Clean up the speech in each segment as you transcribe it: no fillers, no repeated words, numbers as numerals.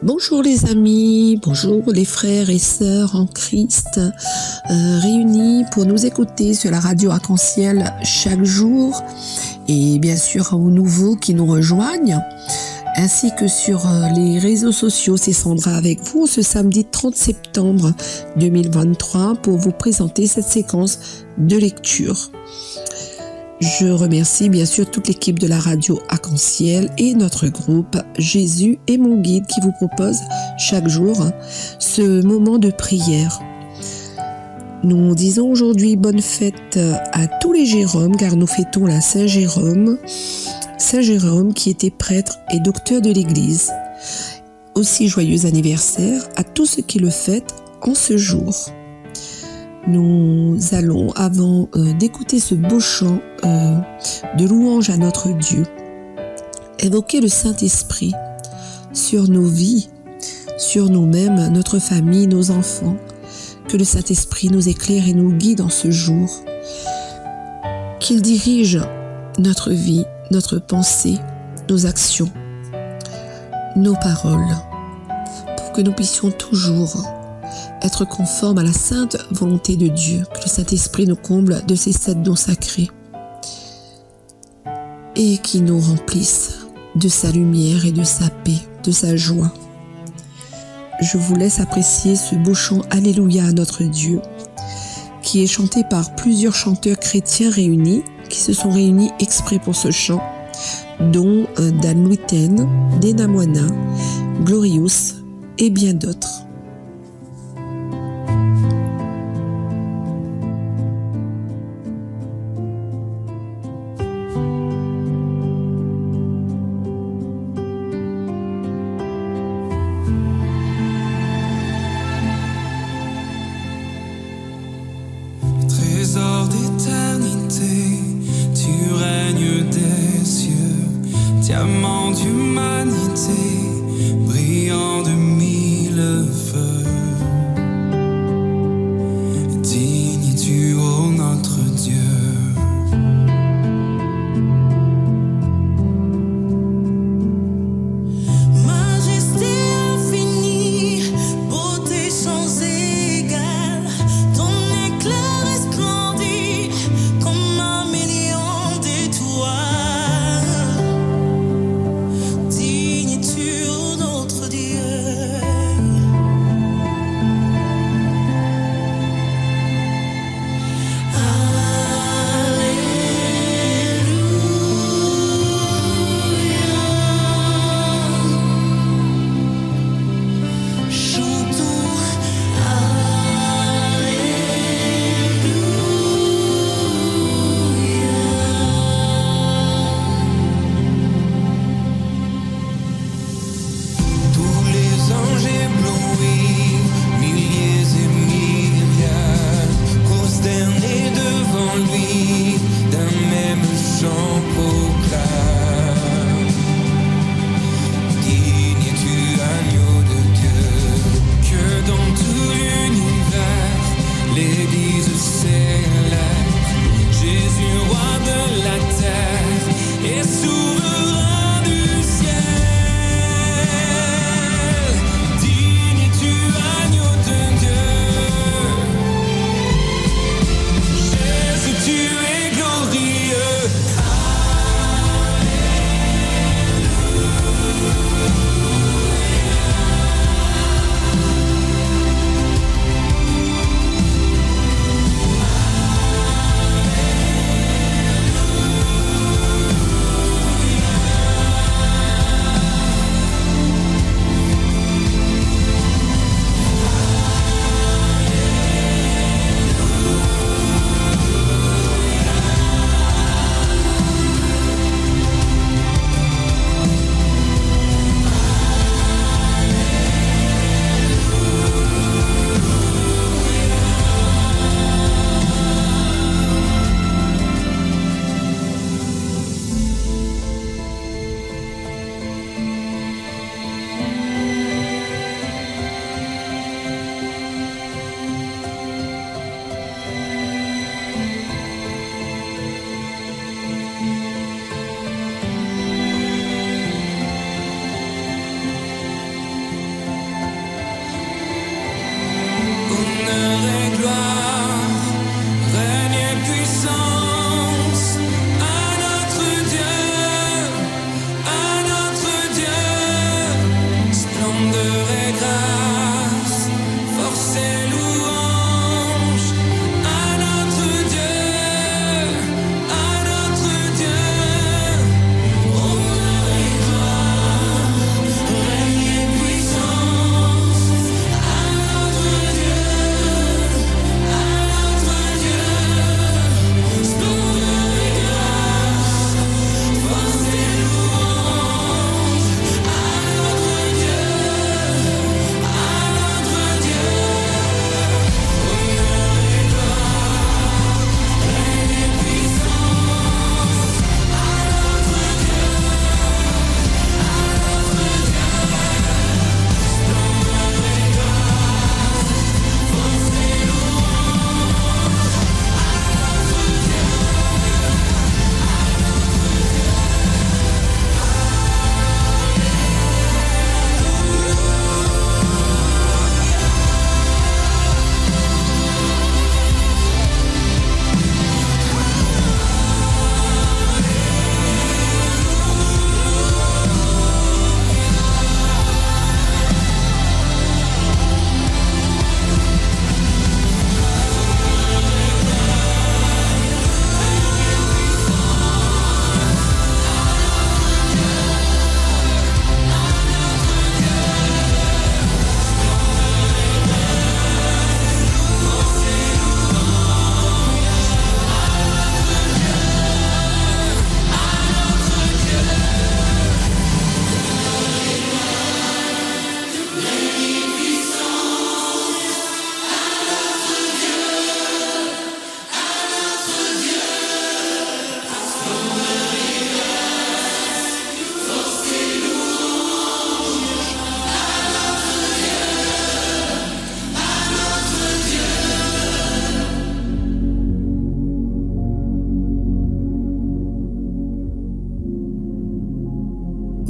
Bonjour les amis, bonjour les frères et sœurs en Christ, réunis pour nous écouter sur la radio Arc-en-Ciel chaque jour, et bien sûr aux nouveaux qui nous rejoignent, ainsi que sur les réseaux sociaux. C'est Sandra avec vous ce samedi 30 septembre 2023 pour vous présenter cette séquence de lecture. Je remercie bien sûr toute l'équipe de la radio Arc-en-Ciel et notre groupe Jésus est mon guide qui vous propose chaque jour ce moment de prière. Nous disons aujourd'hui bonne fête à tous les Jérômes car nous fêtons la Saint Jérôme qui était prêtre et docteur de l'Église. Aussi joyeux anniversaire à tous ceux qui le fêtent en ce jour. Nous allons, avant d'écouter ce beau chant de louange à notre Dieu, évoquer le Saint-Esprit sur nos vies, sur nous-mêmes, notre famille, nos enfants. Que le Saint-Esprit nous éclaire et nous guide en ce jour. Qu'il dirige notre vie, notre pensée, nos actions, nos paroles, pour que nous puissions toujours être conformes à la sainte volonté de Dieu, que le Saint-Esprit nous comble de ses 7 dons sacrés et qui nous remplisse de sa lumière et de sa paix, de sa joie. Je vous laisse apprécier ce beau chant Alléluia à notre Dieu, qui est chanté par plusieurs chanteurs chrétiens réunis, qui se sont réunis exprès pour ce chant, dont Dan Luiten, Dena Moana, Glorious et bien d'autres. Trésor d'éternité, tu règnes des cieux, diamant d'humanité, brillant de 1000 feux. Digne es-tu, ô notre Dieu.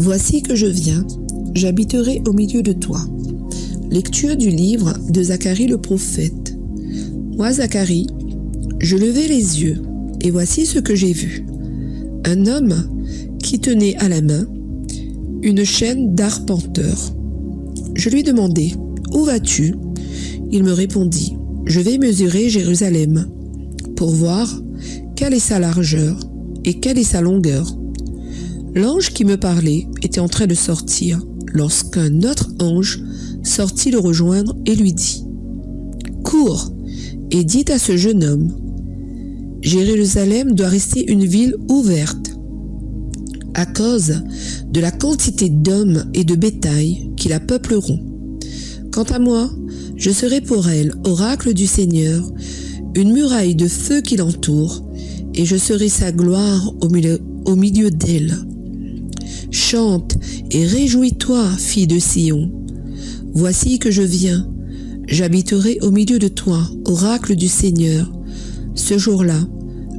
Voici que je viens, j'habiterai au milieu de toi. Lecture du livre de Zacharie le prophète. Moi, Zacharie, je levai les yeux, et voici ce que j'ai vu. Un homme qui tenait à la main une chaîne d'arpenteur. Je lui demandai, « Où vas-tu » Il me répondit, « Je vais mesurer Jérusalem, pour voir quelle est sa largeur et quelle est sa longueur. » L'ange qui me parlait était en train de sortir, lorsqu'un autre ange sortit le rejoindre et lui dit, « Cours et dis à ce jeune homme, Jérusalem doit rester une ville ouverte, à cause de la quantité d'hommes et de bétail qui la peupleront. Quant à moi, je serai pour elle, oracle du Seigneur, une muraille de feu qui l'entoure, et je serai sa gloire au milieu d'elle. Chante et réjouis-toi, fille de Sion. Voici que je viens, j'habiterai au milieu de toi, oracle du Seigneur. Ce jour-là,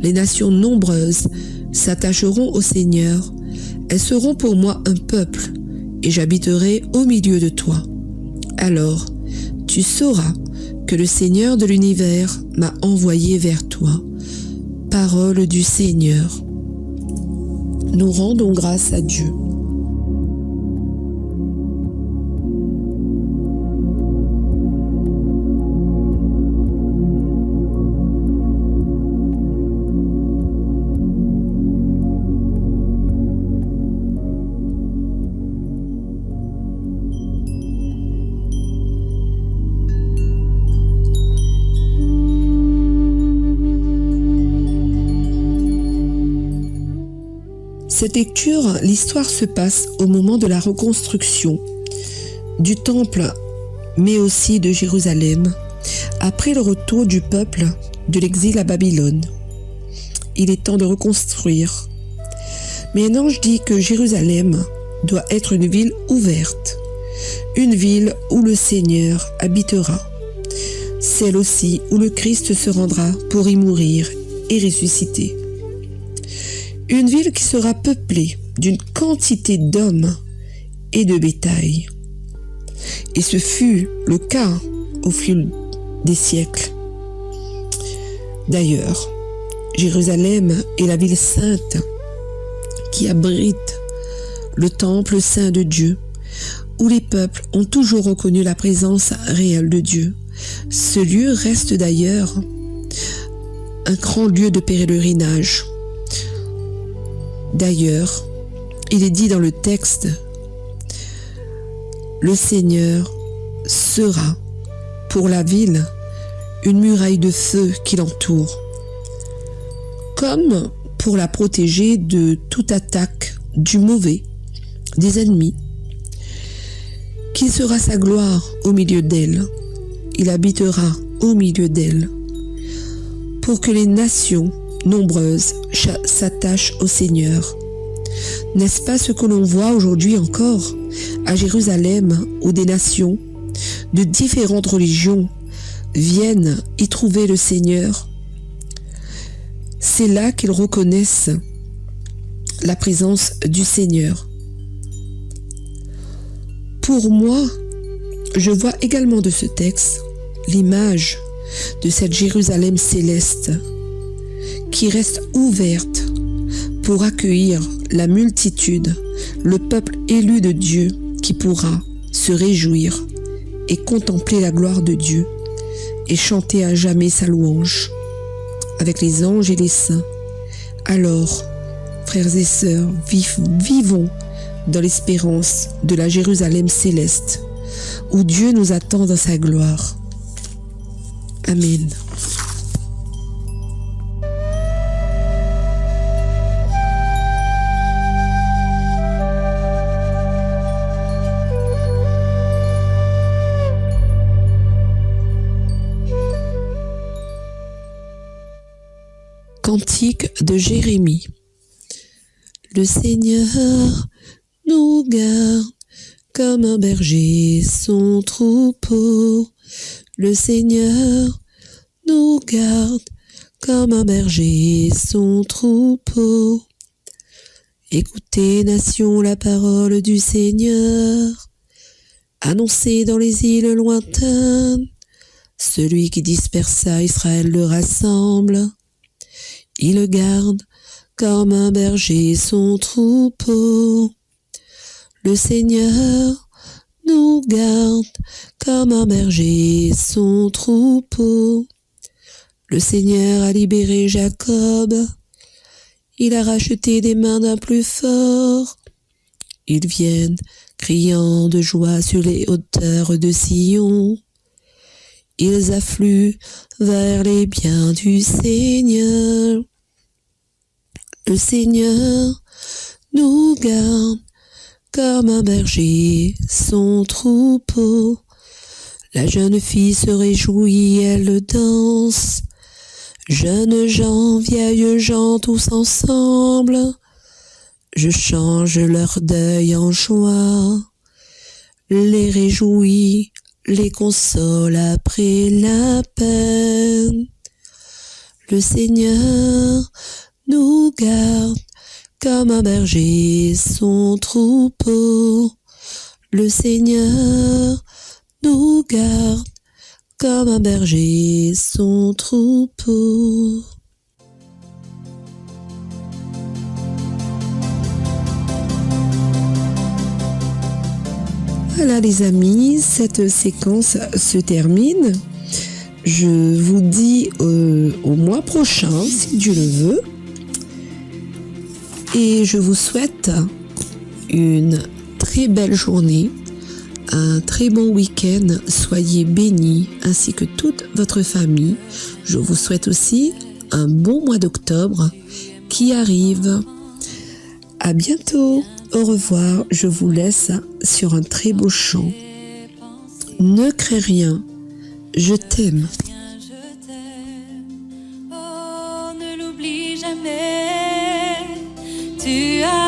les nations nombreuses s'attacheront au Seigneur. Elles seront pour moi un peuple, et j'habiterai au milieu de toi. Alors, tu sauras que le Seigneur de l'univers m'a envoyé vers toi. Parole du Seigneur. Nous rendons grâce à Dieu. Cette lecture, l'histoire se passe au moment de la reconstruction du temple, mais aussi de Jérusalem, après le retour du peuple de l'exil à Babylone. Il est temps de reconstruire. Mais un ange dit que Jérusalem doit être une ville ouverte, une ville où le Seigneur habitera, celle aussi où le Christ se rendra pour y mourir et ressusciter. Une ville qui sera peuplée d'une quantité d'hommes et de bétail. Et ce fut le cas au fil des siècles. D'ailleurs, Jérusalem est la ville sainte qui abrite le temple saint de Dieu, où les peuples ont toujours reconnu la présence réelle de Dieu. Ce lieu reste d'ailleurs un grand lieu de pèlerinage. D'ailleurs, il est dit dans le texte, le Seigneur sera pour la ville une muraille de feu qui l'entoure, comme pour la protéger de toute attaque du mauvais, des ennemis. Qu'il sera sa gloire au milieu d'elle, il habitera au milieu d'elle, pour que les nations nombreuses s'attachent au Seigneur. N'est-ce pas ce que l'on voit aujourd'hui encore à Jérusalem, où des nations de différentes religions viennent y trouver le Seigneur? C'est là qu'ils reconnaissent la présence du Seigneur. Pour moi, je vois également de ce texte l'image de cette Jérusalem céleste qui reste ouverte pour accueillir la multitude, le peuple élu de Dieu qui pourra se réjouir et contempler la gloire de Dieu et chanter à jamais sa louange avec les anges et les saints. Alors, frères et sœurs, vivons dans l'espérance de la Jérusalem céleste où Dieu nous attend dans sa gloire. Amen. Cantique de Jérémie. Le Seigneur nous garde comme un berger son troupeau. Le Seigneur nous garde comme un berger son troupeau. Écoutez, nation, la parole du Seigneur. Annoncez dans les îles lointaines. Celui qui dispersa Israël le rassemble. Il garde comme un berger son troupeau. Le Seigneur nous garde comme un berger son troupeau. Le Seigneur a libéré Jacob. Il a racheté des mains d'un plus fort. Ils viennent criant de joie sur les hauteurs de Sion. Ils affluent vers les biens du Seigneur. Le Seigneur nous garde comme un berger son troupeau. La jeune fille se réjouit, elle danse. Jeunes gens, vieilles gens, tous ensemble. Je change leur deuil en joie, les réjouis, les console après la peine. Le Seigneur nous garde comme un berger son troupeau. Le Seigneur nous garde comme un berger son troupeau. Voilà les amis, cette séquence se termine. Je vous dis au mois prochain, si Dieu le veut. Et je vous souhaite une très belle journée, un très bon week-end. Soyez bénis, ainsi que toute votre famille. Je vous souhaite aussi un bon mois d'octobre qui arrive. À bientôt. Au revoir, je vous laisse sur un très beau chant. Ne crée rien, je t'aime. Oh, ne l'oublie jamais, tu as